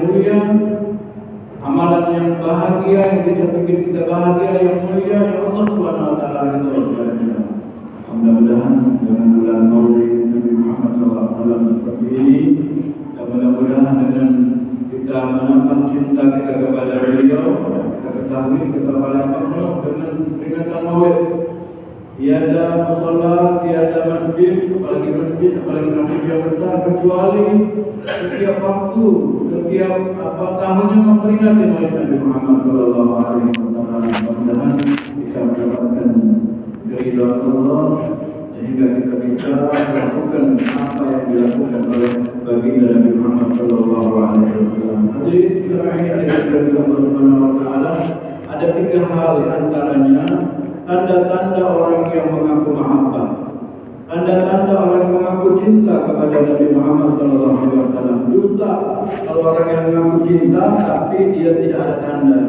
mulia, amalan yang bahagia yang bisa bikin kita bahagia yang mulia yang Allah Subhanahu wa taala ridho kepada kita. Mudah-mudahan dengan bulan Maulid Nabi Muhammad SAW seperti ini, dan mudah-mudahan dengan kita menambah cinta kita kepada beliau, kita ketahui kita paling penuh dengan peringatan Maulid. Tiada mushola, tiada masjid, apalagi masjid yang besar, kecuali setiap waktu, setiap tahunnya memperingati Maulid Nabi Muhammad SAW. Mudah-mudahan kita mendapatkan keridhaan Allah sehingga kita bisa melakukan apa yang dilakukan oleh baginda Nabi Muhammad SAW. Hadirin sekalian yang dirahmati Allah Subhanahu wa taala, ada 3 hal antaranya tanda-tanda orang yang mengaku mahabbah, tanda-tanda orang yang mengaku cinta kepada Nabi Muhammad SAW. Dusta kalau orang yang mengaku cinta tapi dia tidak ada tanda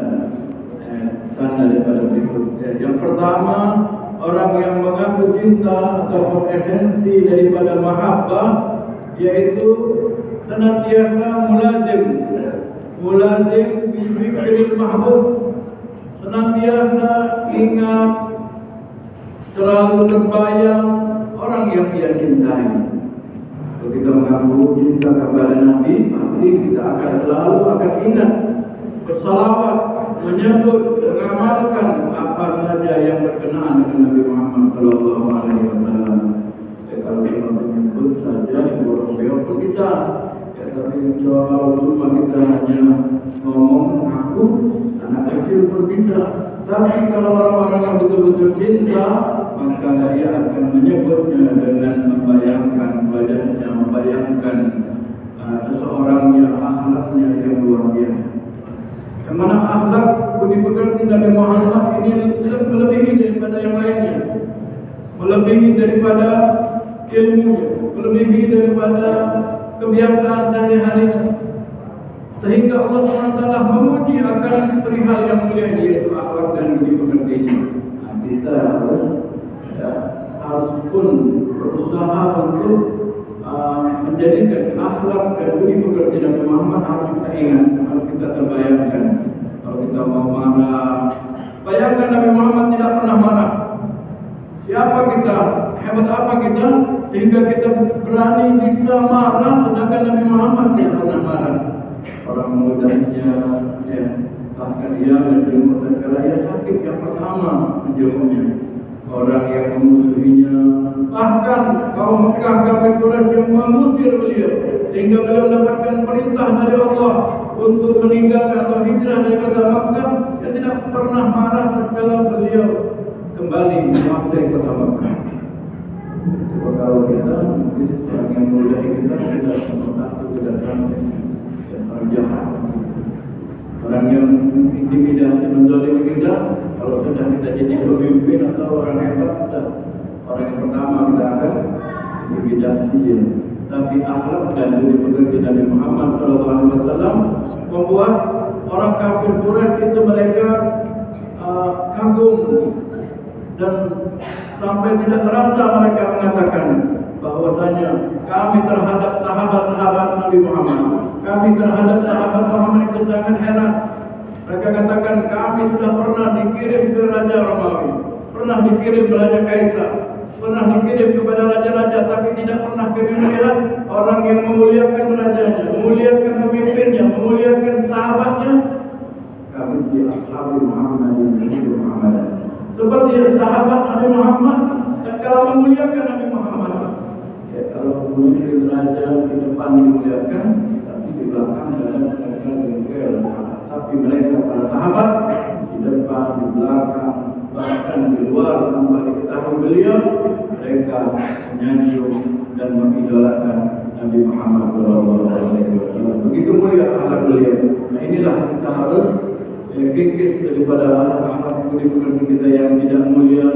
daripada berikut. Yang pertama, orang yang mengaku cinta ataupun esensi daripada mahabbah yaitu senantiasa mulazim bidzikril mahbub, senantiasa ingat, selalu terbayang orang yang dia cintai. Kalau kita mengaku cinta kepada Nabi, pasti kita akan selalu ingat, bersalawat, menyebut, mengamalkan apa saja yang berkenaan dengan Nabi Muhammad SAW. Kalau kita menyebut saja, beliau pun bisa. Tapi kalau cuma kita hanya ngomong ngaku, anak kecil pun bisa. Tapi kalau orang-orang yang betul-betul cinta, maka dia akan menyebutnya dengan membayangkan wajahnya, membayangkan seseorang yang akhlaknya yang luar biasa. Yang mana akhlak budi pekerti Nabi Muhammad ini melebihi daripada yang lainnya, melebihi daripada ilmunya, melebihi daripada kebiasaan sehari-harinya, sehingga Allah SWT memuji akan perihal yang mulia ini, yaitu akhlak dan budi pekertinya. Nah, kita harus pun berusaha untuk menjadikan akhlak dan budi pekerti Nabi Muhammad harus kita ingat, harus kita terbayangkan. Kalau kita mau marah, bayangkan Nabi Muhammad tidak pernah marah. Siapa kita? Hebat apa kita? Sehingga kita berani bisa marah, sedangkan Nabi Muhammad tidak pernah marah. Orang mudahnya, bahkan ia menjenguk dan kala ia sakit yang pertama menjenguknya. Orang yang memusuhinya, bahkan kaum Mekah kafir Quraisy yang mengusir beliau, sehingga beliau mendapatkan perintah dari Allah untuk meninggalkan atau hijrah dari kota Mekah. Dia tidak pernah marah tatkala beliau kembali menguasai kota Mekah. Coba kalau kita mungkin orang yang mudah kita sudah nomor 1 sudah sampai orang jahat, orang yang intimidasi menzalimi kita. Kalau sudah kita jadi pemimpin atau orang hebat, sudah orang yang pertama kita akan intimidasi dia. Tapi akhlak dan budi pekerti Nabi Muhammad SAW membuat orang kafir Quraisy itu mereka kagum, dan sampai tidak terasa mereka mengatakan bahwasanya kami terhadap sahabat-sahabat Nabi Muhammad, kami terhadap sahabat Muhammad itu sangat heran. Mereka katakan kami sudah pernah dikirim ke Raja Romawi, pernah dikirim ke Raja Kaisar, pernah dikirim kepada raja-raja, tapi tidak pernah kami melihat orang yang memuliakan rajanya, memuliakan pemimpinnya, memuliakan sahabatnya. Kami di ashabi Muhammad, seperti sahabat Nabi Muhammad, kalau memuliakan Nabi Muhammad. Kalau pemimpin raja di depan dimuliakan, tapi di belakang mereka jengkel. Tapi mereka para sahabat di depan, di belakang, bahkan di luar tanpa diketahui beliau, mereka menyanjung dan mengidolakan Nabi Muhammad SAW. Begitu mulia akhlak beliau. Nah, inilah kita harus kikis daripada akhlak budi pekerti kita yang tidak mulia.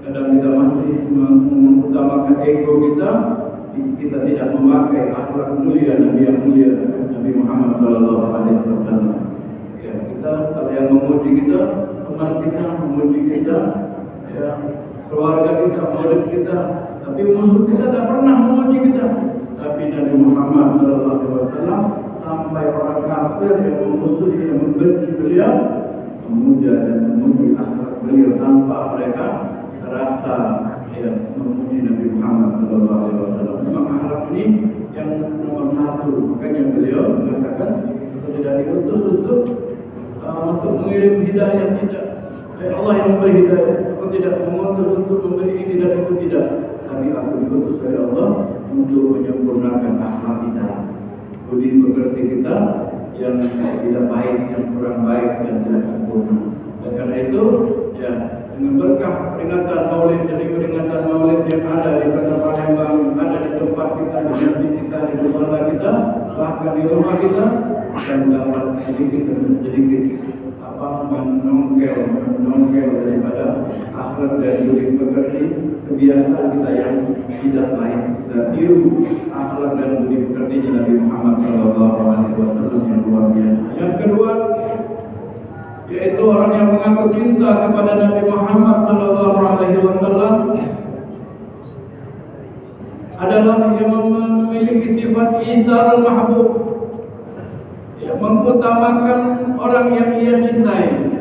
Kadang kita masih mengutamakan ego kita tidak memakai akhlak mulia Nabi yang mulia, Nabi Muhammad SAW. Ya, kita kalau yang memuji kita, teman kita memuji kita, ya, keluarga kita, murid kita, tapi musuh kita tidak pernah memuji kita. Tapi Nabi Muhammad SAW sampai orang kafir, yang memusuhi, yang membenci beliau, memuja dan memuji akhlak beliau tanpa mereka terasa memuji Nabi Muhammad SAW. Memang akhlak ini yang nomor satu. Makanya beliau mengatakan tidak diutus untuk mengirim hidayah, tidak. Allah yang memberi hidayah. Aku tidak mengutus untuk memberi ini dan itu, tidak. Tapi aku diutus oleh Allah untuk menyempurnakan akhlak kita, budi pekerti kita yang tidak baik, yang kurang baik dan tidak sempurna. Dan karena itu, dengan berkah peringatan Maulid, jadi peringatan Maulid yang ada di Kota Palembang, ada di tempat kita, di masjid kita, di musala kita, bahkan di rumah kita, dan dapat sedikit demi sedikit menongkel daripada akhlak dan budi pekerti, kebiasaan kita yang tidak baik. Kita tiru akhlak dan budi pekertinya Nabi Muhammad SAW yang luar biasa. Yang kedua, yaitu orang yang mengaku cinta kepada Nabi Muhammad SAW adalah yang memiliki sifat itharul mahbub, yang mengutamakan orang yang ia cintai.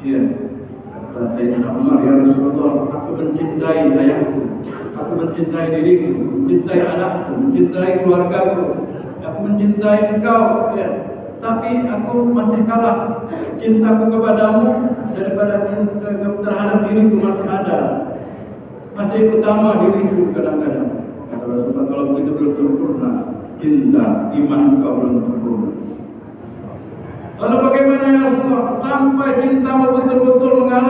Kata Sayyidina Umar, ya Rasulullah, aku mencintai ayahku, aku mencintai diriku, mencintai anakku, mencintai keluargaku, aku mencintai engkau, tapi aku masih kalah. Cintaku kepadamu daripada cinta terhadap diriku masih ada, masih utama diriku kadang-kadang. Kata Rasulullah, kalau begitu belum sempurna cinta, iman kau belum sempurna. Lalu bagaimana ya Rasulullah, sampai cintamu betul-betul mengalah